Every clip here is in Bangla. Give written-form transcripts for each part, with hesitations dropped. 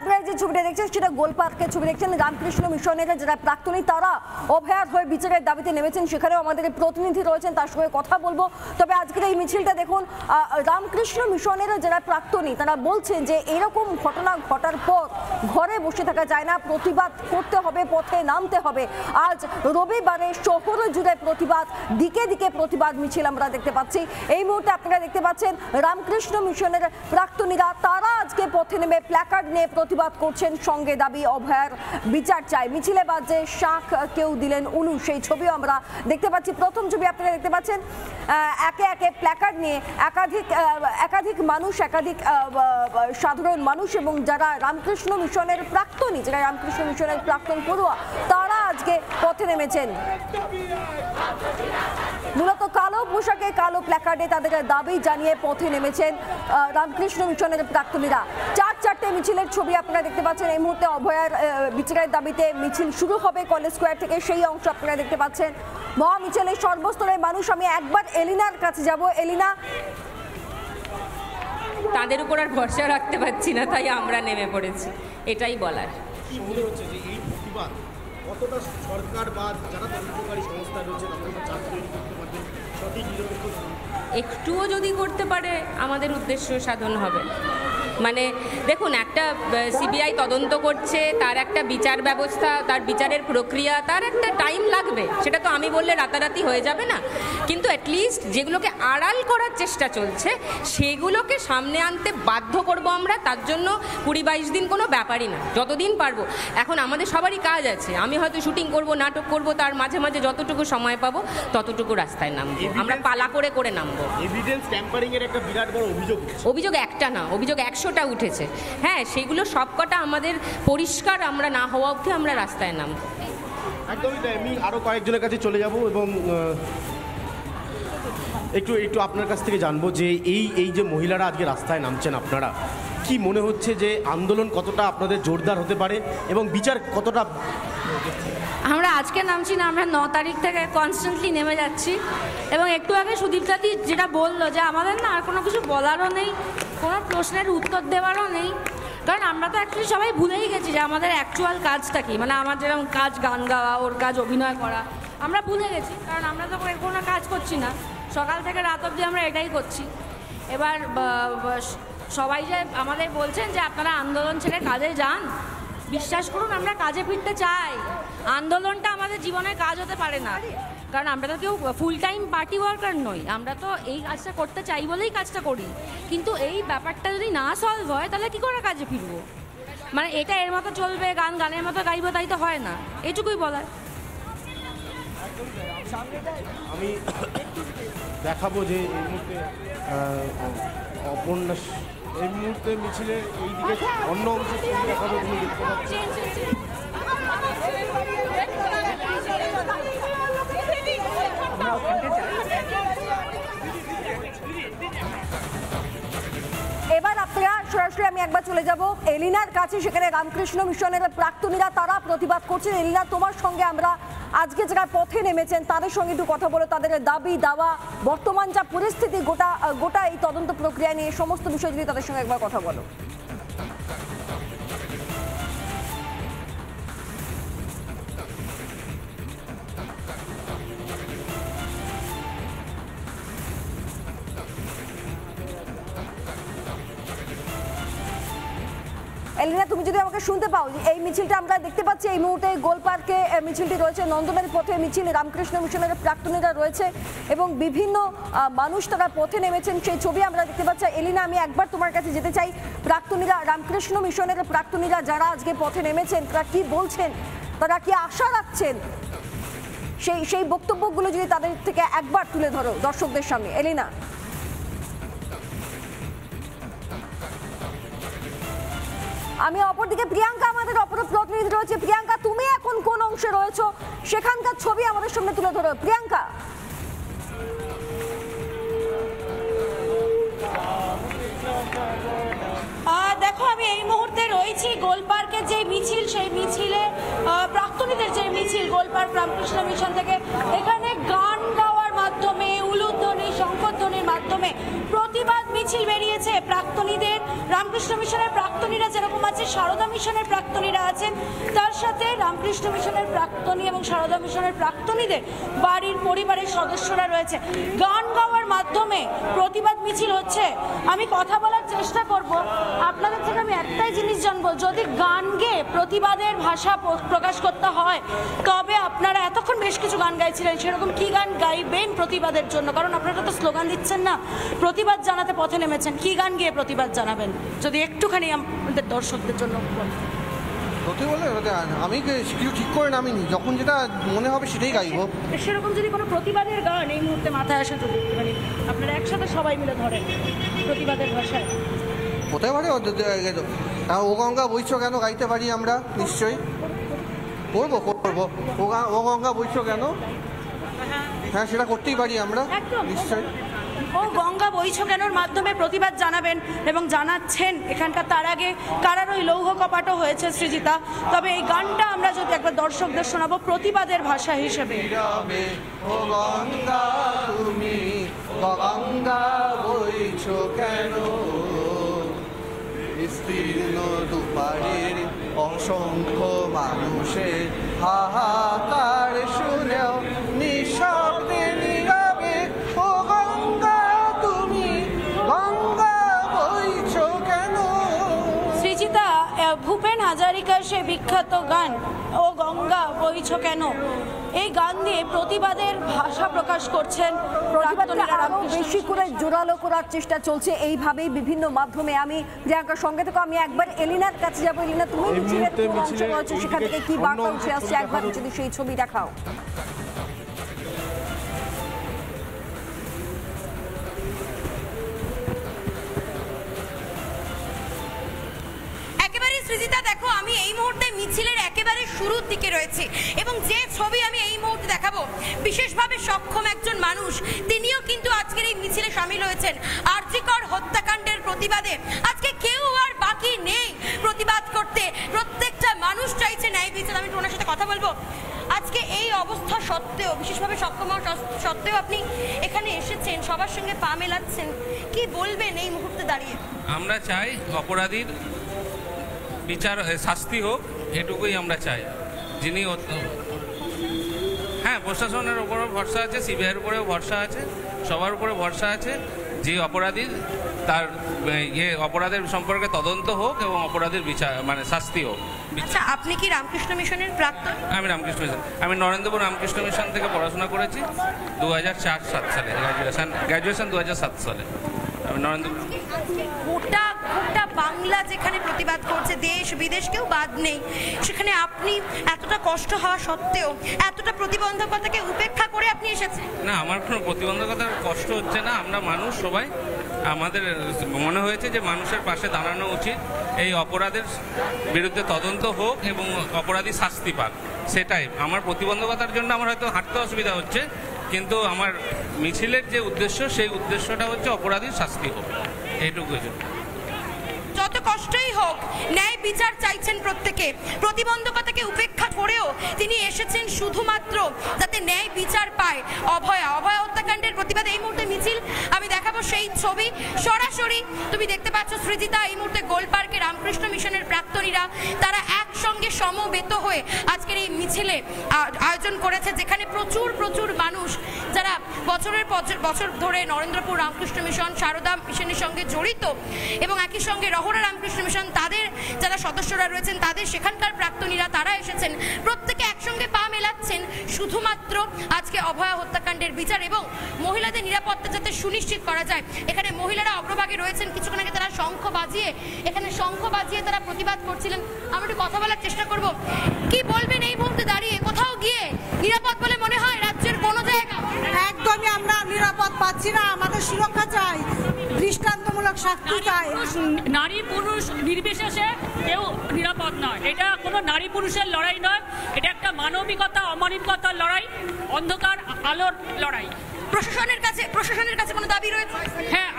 আপনারা যে ছবিটা দেখছেন সেটা গোলপার্কের ছবি দেখছেন। রামকৃষ্ণ মিশনের যারা প্রাক্তনী তারা অভয়ার হয়ে বিচারের দাবিতে নেমেছেন, সেখানেও আমাদের প্রতিনিধি রয়েছেন, তার সঙ্গে কথা বলবো। তবে আজকের এই মিছিলটা দেখুন, রামকৃষ্ণ মিশনের যারা প্রাক্তনী তারা বলছেন যে এরকম ঘটনা ঘটার পর ঘরে বসে থাকা যায় না, প্রতিবাদ করতে হবে, পথে নামতে হবে। আজ রবিবারে শহর জুড়ে প্রতিবাদ, দিকে দিকে প্রতিবাদ মিছিল আমরা দেখতে পাচ্ছি। এই মুহূর্তে আপনারা দেখতে পাচ্ছেন রামকৃষ্ণ মিশনের প্রাক্তনীরা তারা আজকে পথে নেমে প্ল্যাকার্ড নিয়ে প্রতিবাদ করছেন, সঙ্গে দাবি অভয়ার বিচার চাই। মিছিলে বাজে শাঁখ, কেউ দিলেন উলু, সেই ছবিও আমরা দেখতে পাচ্ছি। প্রথম ছবি আপনারা দেখতে পাচ্ছেন, একে একে প্ল্যাকার্ড নিয়ে একাধিক মানুষ, একাধিক সাধারণ মানুষ এবং যারা রামকৃষ্ণ মিশনের প্রাক্তনী, যারা রামকৃষ্ণ মিশনের প্রাক্তন পড়ুয়া, তারা আজকে পথে নেমেছেন। মূলত কালো পোশাকে, কালো প্ল্যাকার্ডে তাদের দাবি জানিয়ে পথে নেমেছেন রামকৃষ্ণ মিশনের প্রাক্তনীরা। চারটে মিছিলের ছবি আপনারা দেখতে পাচ্ছেন। এই মুহূর্তে অভয়ার বিচারের দাবিতে মিছিল শুরু হবে কলেজ স্কোয়ার থেকে, সেই অংশ আপনারা দেখতে পাচ্ছেন। মহা মিছিলের সর্বস্তরের মানুষ। আমি একবার এলিনার কাছে যাব। এলিনা, তাদের উপর আর ভরসা রাখতে পারছি না, তাই আমরা নেমে পড়েছি, এটাই বলার। কি মনে হচ্ছে যে এই প্রতিবাদ কতটা সরকার বা যারা তদন্তকারী সংস্থা রয়েছে তাদের চাপ তৈরি করতে পারবেন, সঠিক নিরপেক্ষ একটুও যদি করতে পারে আমাদের উদ্দেশ্য সাধন হবে। মানে দেখুন, একটা সিবিআই তদন্ত করছে, তার একটা বিচার ব্যবস্থা, তার বিচারের প্রক্রিয়া, তার একটা টাইম লাগবে। সেটা তো আমি বললে রাতারাতি হয়ে যাবে না, কিন্তু অ্যাটলিস্ট যেগুলোকে আড়াল করার চেষ্টা চলছে সেগুলোকে সামনে আনতে বাধ্য করব আমরা। তার জন্য 20-22 দিন কোনো ব্যাপারই না, যতদিন পারবো। এখন আমাদের সবারই কাজ আছে, আমি হয়তো শুটিং করব, নাটক করব, তার মাঝে মাঝে যতটুকু সময় পাবো ততটুকু রাস্তায় নামবো, আমরা পালা করে করে নামবো। এভিডেন্স ট্যাম্পারিং এর একটা বিরাট বড় অভিযোগ একটা না, অভিযোগ 100টা উঠেছে। হ্যাঁ, সেগুলো সবকটা আমাদের পরিষ্কার আমরা না হওয়া অবধি আমরা রাস্তায় নামবো। একদমই তাই। আমি আরও কয়েকজনের কাছে চলে যাব এবং একটু আপনার কাছ থেকে জানবো যে এই যে মহিলারা আজকে রাস্তায় নামছেন, আপনারা কি মনে হচ্ছে যে আন্দোলন কতটা আপনাদের জোরদার হতে পারে এবং বিচার কতটা? আমরা আজকে নামছি না, আমরা 9 তারিখ থেকে কনস্ট্যান্টলি নেমে যাচ্ছি। এবং একটু আগে সুদীপ্তাদি যেটা বললো যে আমাদের না আর কোনো কিছু বলারও নেই, কোনো প্রশ্নের উত্তর দেওয়ারও নেই, কারণ আমরা তো অ্যাকচুয়ালি সবাই ভুলেই গেছি যে আমাদের অ্যাকচুয়াল কাজটা কি। মানে আমার যেরকম কাজ গান গাওয়া, ওর কাজ অভিনয় করা, আমরা ভুলে গেছি, কারণ আমরা তো কোনো কাজ করছি না, সকাল থেকে রাত অবধি আমরা এটাই করছি। এবার সবাই যে আমাদের বলছেন যে আপনারা আন্দোলন ছেড়ে কাজে যান, বিশ্বাস করুন আমরা কাজে ফিরতে চাই। আন্দোলনটা আমাদের জীবনের কাজ হতে পারে না, কারণ আমরা তো কেউ ফুল টাইম পার্টি ওয়ার্কার নই, আমরা তো এই কাজটা করতে চাই বলেই কাজটা করি। কিন্তু এই ব্যাপারটা যদি না সলভ হয় তাহলে কী করে কাজে ফিরবো? মানে এটা এর মতো চলবে, গানের মতো গাইবো, তাই তো হয় না, এইটুকুই বলার। আমি দেখাবো যে এই মুহূর্তে অপর্ণাস এই মুহূর্তে মিছিলে এই দিকে অন্য অংশ দেখাবো, তুমি দেখতে পাচ্ছি। এবার আপনারা সরাসরি আমি একবার চলে যাব এলিনার কাছে, সেখানে রামকৃষ্ণ মিশনের প্রাক্তনীরা তারা প্রতিবাদ করছেন। এলিনা, তোমার সঙ্গে আমরা আজকে যারা পথে নেমেছেন তাদের সঙ্গে একটু কথা বলো, তাদের দাবি দাওয়া, বর্তমান যা পরিস্থিতি, গোটা এই তদন্ত প্রক্রিয়া নিয়ে সমস্ত বিষয় যদি তাদের সঙ্গে একবার কথা বলো। এলিনা, তুমি যদি আমাকে শুনতে পাও, এই মিছিলটা আমরা দেখতে পাচ্ছি এই মুহূর্তে গোলপার্কে মিছিলটি রয়েছে, নন্দনের পথে মিছিল, রামকৃষ্ণ মিশনের প্রাক্তনীরা রয়েছে এবং বিভিন্ন মানুষ তারা পথে নেমেছেন, সেই ছবি আমরা দেখতে পাচ্ছি। এলিনা, আমি একবার তোমার কাছে যেতে চাই, প্রাক্তনীরা, রামকৃষ্ণ মিশনের প্রাক্তনীরা যারা আজকে পথে নেমেছেন তারা কি বলছেন, তারা কি আশা রাখছেন, সেই বক্তব্যগুলো যদি তাদের থেকে একবার তুলে ধরো দর্শকদের সামনে। এলিনা। আমি অপরদিকে প্রিয়াঙ্কা, আমাদের অপর প্রতিনিধি রয়েছে। প্রিয়াঙ্কা, তুমি এখন কোন অংশে রয়েছো, সেখানকার ছবি আমাদের সামনে তুলে ধরো। প্রিয়াঙ্কা। দেখো, আমি এই মুহূর্তে রয়েছি গোলপার্কের যে মিছিল, সেই মিছিলে প্রাক্তনীদের যে মিছিল গোলপার্ক রামকৃষ্ণ মিশন থেকে, এখানে গান গাওয়ার মাধ্যমে, উলুধ্বনি, শঙ্খধ্বনির মাধ্যমে প্রতি প্রতিবাদ মিছিল বেরিয়েছে প্রাক্তনীদের, রামকৃষ্ণ মিশনের প্রাক্তনীরা যেরকম আছে, সারদা মিশনের প্রাক্তনীরা আছেন, তার সাথে রামকৃষ্ণ মিশনের প্রাক্তনী এবং সারদা মিশনের প্রাক্তনীদের বাড়ির পরিবারের সদস্যরা রয়েছে। গান গাওয়ার মাধ্যমে প্রতিবাদ মিছিল হচ্ছে। আমি কথা বলার চেষ্টা করব, আপনাদের থেকে আমি একটাই জিনিস জানবো, যদি গান গেয়ে প্রতিবাদের ভাষা প্রকাশ করতে হয় তবে আপনারা এতক্ষণ বেশ কিছু গান গাইছিলেন, সেরকম কি গান গাইবেন প্রতিবাদের জন্য? কারণ আপনারা তো স্লোগান দিচ্ছেন না, প্রতিবাদ জানাতে পথে নেমেছেন, কি গান গিয়ে প্রতিবাদ জানাবেন যদি একটুখানি আমাদের দর্শকদের জন্য বলেন। আমি কিছু ঠিক করে নামিনি, যখন যেটা মনে হবে সেটাই গাইবো। সেরকম যদি কোনো প্রতিবাদের গান এই মুহূর্তে মাথায় আসে, যদি মানে আপনারা একসাথে সবাই মিলে ধরেন প্রতিবাদের ভাষায়, কোথায় পারে ও গঙ্গা বইছ কেন গাইতে পারি আমরা, নিশ্চয়ই করবো। ও গঙ্গা বইছ কেন, হ্যাঁ সেটা করতেই পারি আমরা, নিশ্চয়ই। ও গঙ্গা বইছো কেনর মাধ্যমে প্রতিবাদ জানাবেন এবং জানাচ্ছেন এখানকার। তার আগে কারার ওই লৌহ কপাটও হয়েছে সৃজিতা, তবে এই গানটা আমরা যদি একবার দর্শকদের শোনাবো প্রতিবাদের ভাষা হিসেবে। ও গঙ্গা তুমি গঙ্গা বইছো কেন, বিস্তীর্ণ দুপারের অসংখ্য মানুষের হাহাকার শুনেও নিঃশব্দে নীরবে ও গঙ্গা তুমি গঙ্গা বইছো কেন। সৃজিতা, ভূপেন হাজারিকার সে বিখ্যাত গান ও গঙ্গা বইছো কেন, এই গান দিয়ে প্রতিবাদের ভাষা প্রকাশ করছেন। প্রতিবাদকে আরো বেশি করে জোরালো করার চেষ্টা চলছে এইভাবেই বিভিন্ন মাধ্যমে। আমি প্রিয়াঙ্কার সঙ্গে থেকে আমি একবার এলিনার কাছে যাবো। এলিনা, তুমি মিছিলের অংশ রয়েছে, সেখান থেকে কি বার্তা উঠে আসছে একবার যদি সেই ছবি দেখাও। সৃজিতা, দেখো আমি এই মুহূর্তে মিছিলের একেবারে শুরুর দিকে রয়েছে এবং যে ছবি আমি এই মুহূর্তে দেখাবো, বিশেষভাবে সক্ষম একজন মানুষ তিনিও কিন্তু আজকের এই মিছিলে শামিল হয়েছেন আরজিকর হত্যাকাণ্ডের প্রতিবাদে। আজকে কেউ আর বাকি নেই প্রতিবাদ করতে, প্রত্যেকটা মানুষ চাইছে ন্যায় বিচার। আমি ওনার সাথে কথা বলবো। আজকে এই অবস্থা সত্ত্বেও, বিশেষভাবে সক্ষম হওয়া সত্ত্বেও আপনি এখানে এসেছেন, সবার সঙ্গে পা মেলাচ্ছেন, কি বলবেন এই মুহূর্তে দাঁড়িয়ে? আমরা চাই অপরাধীর বিচার, শাস্তি হোক, এটুকুই আমরা চাই। যিনি হ্যাঁ, প্রশাসনের উপরও ভরসা আছে, সিবিআইয়ের উপরেও ভরসা আছে, সবার উপরে ভরসা আছে। যে অপরাধী তার অপরাধের সম্পর্কে তদন্ত হোক এবং অপরাধীর বিচার মানে শাস্তি হোক। আচ্ছা, আপনি কি রামকৃষ্ণ মিশনের প্রাক্তন? আমি রামকৃষ্ণ মিশন, আমি নরেন্দ্রপুর রামকৃষ্ণ মিশন থেকে পড়াশোনা করেছি 2004-07 সালে, গ্র্যাজুয়েশন 2007 সালে। আমি নরেন্দ্রপুর। গোটা বাংলা যেখানে প্রতিবাদ করছে, দেশ বিদেশ কেউ বাদ নেই, সেখানে আপনি এতটা কষ্ট হওয়া সত্ত্বেও, এতটা প্রতিবন্ধকতাকে উপেক্ষা করে আপনি এসেছেন? না, আমার কোনো প্রতিবন্ধকতার কষ্ট হচ্ছে না। আমরা মানুষ সবাই, আমাদের মনে হয়েছে যে মানুষের পাশে দাঁড়ানো উচিত। এই অপরাধের বিরুদ্ধে তদন্ত হোক এবং অপরাধী শাস্তি পাক, সেটাই। আমার প্রতিবন্ধকতার জন্য আমার হয়তো হাঁটতে অসুবিধা হচ্ছে, কিন্তু আমার মিছিলের যে উদ্দেশ্য, সেই উদ্দেশ্যটা হচ্ছে অপরাধীর শাস্তি হোক, এইটুকুই। যত কষ্টই হোক, ন্যায় বিচার চাইছেন প্রত্যেকে। প্রতিবন্ধকতাকে উপেক্ষা করেও তিনি এসেছেন শুধুমাত্র যাতে ন্যায় বিচার পায়। অভয়া হত্যাকাণ্ডের প্রতিবাদে এই মুহূর্তে মিছিল, আমি দেখাবো সেই ছবি সরাসরি। তুমি দেখতে পাচ্ছ সৃজিতা, এই মুহূর্তে গোল পার্কে রামকৃষ্ণ মিশনের প্রাক্তনীরা তারা একসঙ্গে সমবেত হয়ে আজকের এই মিছিলে আয়োজন করেছে, যেখানে প্রচুর মানুষ যারা বছরের বছর ধরে নরেন্দ্রপুর রামকৃষ্ণ মিশন, সারদা মিশনের সঙ্গে জড়িত এবং একই সঙ্গে রহরা রামকৃষ্ণ মিশন তাদের যারা সদস্যরা রয়েছেন, তাদের সেখানকার প্রাক্তনীরা তারা এসেছেন, প্রত্যেকে একসঙ্গে পা মেলাচ্ছেন শুধুমাত্র আজকে অভয়া হত্যাকাণ্ডের বিচার এবং মহিলাদের নিরাপত্তা যাতে সুনিশ্চিত করা যায়। এখানে মহিলারা অগ্রভাগে রয়েছেন, কিছুক্ষণ আগে তারা শঙ্খ বাজিয়ে তারা প্রতিবাদ করছিলেন। আমরা একটু কথা বলার চেষ্টা করব। কি বলবেন এই মুহূর্তে দাঁড়িয়ে? কোথাও গিয়ে নিরাপদ বলে মনে হয় রাজ্যের কোনো জায়গা? একদমই আমরা নিরাপদ পাচ্ছি না, আমাদের সুরক্ষা চাই, দৃষ্টান্তমূলক শাস্তি চাই। নারী পুরুষ নির্বিশেষে কেউ নিরাপদ নয়। এটা কোনো নারী পুরুষের লড়াই নয়, এটা একটা মানবিকতা অমানবিকতার লড়াই, অন্ধকার আলোর লড়াই। প্রশাসনের কাছে কোনো দাবি রয়েছে? হ্যাঁ,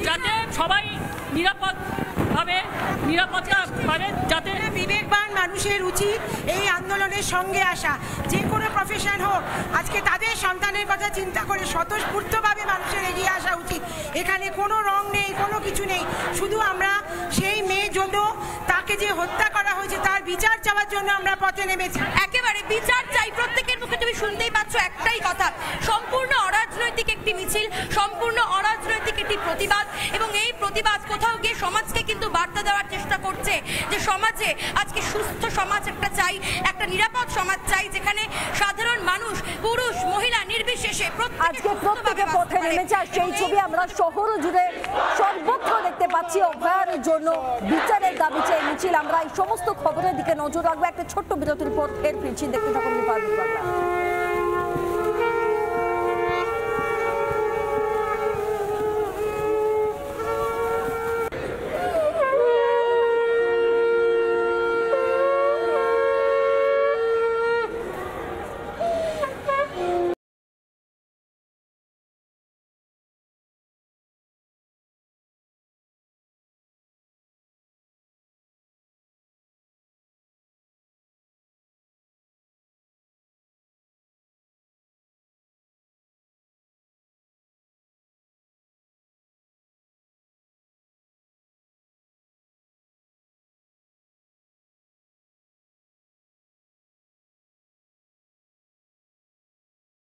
যাতে সবাই নিরাপত্তা পাবে, যাতে বিবেকবান মানুষের উচিত এই আন্দোলনের সঙ্গে আসা, যে কোনো প্রফেশন হোক, আজকে তাদের সন্তানের কথা চিন্তা করে স্বতঃস্ফূর্তভাবে মানুষের এগিয়ে আসা উচিত। এখানে কোনো রং নেই, কোনো কিছু নেই, শুধু আমরা সেই মেয়ে জন্য তাকে যে হত্যা করা হয়েছে তার বিচার চাওয়ার জন্য আমরা পথে নেমেছি। একেবারে বিচার চাই, প্রত্যেকের মুখে তুমি শুনতেই পাচ্ছ একটাই কথা, সম্পূর্ণ অরাজনৈতিক একটি মিছিল, সম্পূর্ণ অরাজনৈতিক একটি প্রতিবাদ, এবং এই প্রতিবাদ কোথাও গিয়ে সমাজকে কিন্তু বার্তা দেওয়ার চেষ্টা করছে যে সমাজে আজকে সুস্থ সমাজ একটা চাই, একটা নিরাপদ সমাজ চাই, যেখানে সাধারণ মানুষ, পুরুষ মহিলা নির্বিশেষে আজকে প্রত্যেকে পথে নেমেছে। আর সেই ছবি আমরা শহর জুড়ে সর্বত্র দেখতে পাচ্ছি। অভয়ার জন্য বিচারের দাবি চেয়ে মিছিল। আমরা এই সমস্ত খবরের দিকে নজর রাখবো। একটা ছোট্ট বিরতির পর ফের ফিরছি, দেখতে থাকুন রিপাবলিক বাংলা।